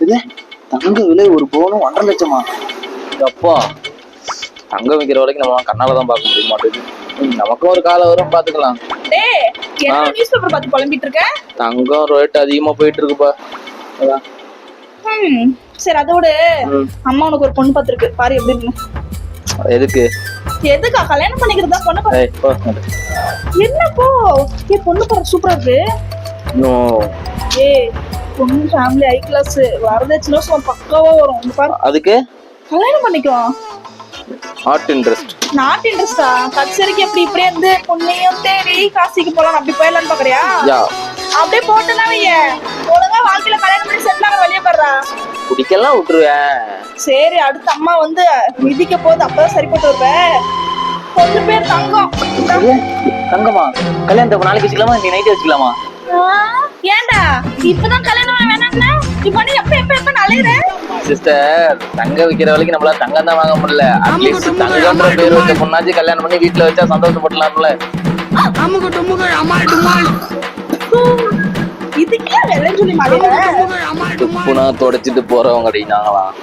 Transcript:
இது தங்க விலை ஒரு பவுனும் 1.5 லட்சமா? அப்பா தங்கம் விற்கிற வரைக்கும் நம்ம கண்ணாலதான் பார்க்க முடிய மாட்டேங்குது. நமக்கும் ஒரு காலம் வரும் பாத்துக்கலாம். டேய் என்ன நியூஸ் பேப்பர் பார்த்து புலம்பிட்டு இருக்க? தங்கம் ரேட் அதிகமா போயிட்டு இருக்குப்பா. அதான். சரி அதோட அம்மா உனக்கு ஒரு பொண்ணு பார்த்திருக்கு பாரு எப்படி இருக்கு. எதுக்கு? எதுக்கா கல்யாணம் பண்ணிக்கிறதா பொண்ணு பாரு. ஏய் போ. என்ன போ? ஏ பொண்ணு பாரு சூப்பரா இருக்கு. நோ. ஏய் பொண்ணு ஃபேமிலி ஹை கிளாஸ் வரதட்சணை சும்மா பக்காவா வரும். இங்க பாரு. அதுக்கு கல்யாணம் பண்ணிக்கோ. Not interest. நாட் இன்ட்ரெஸ்டா? கச்சேரிக்கு எப்படி இப்படியே இருந்து பொண்ணையும் தேடி காசிக்கு போலாம் அப்படி போயிடலான்னு பாக்குறியா? யா அப்படியே போட்டுனாவைய ஒழுங்கா வாழ்க்கையில கல்யாணம் பண்ணி செட்டில் ஆக வெளியே போடுறா. குடிக்கலாம் விட்டுருவேன். சரி அடுத்த அம்மா வந்து மிதிக்க போது அப்பதான் சரிப்பட்டு வருவேன். கொஞ்சம் பேர் தங்கம். தங்கமா கல்யாணத்தை நாளைக்கு வச்சுக்கலாமா? நீ நைட்டே வச்சுக்கலாமா? ஏன்டா இப்பதான் கல்யாணம் வேணாம்னா இப்ப நீ எப்ப எப்ப எப்ப அலையுற? சிஸ்டர் தங்க விக்கிற வரைக்கும் நம்மளால தங்கம் தான் வாங்க முடியல. அட்லீஸ்ட் தங்கன்ற பேர் வச்ச பொண்ணாச்சு கல்யாணம் பண்ணி வீட்டுல வச்சா சந்தோஷப்படலாம்ல. இதுக்கே வேலைன்னு சொல்லி மாறிடுற. துப்புனா தொடச்சிட்டு போறவங்க நாங்களாம்.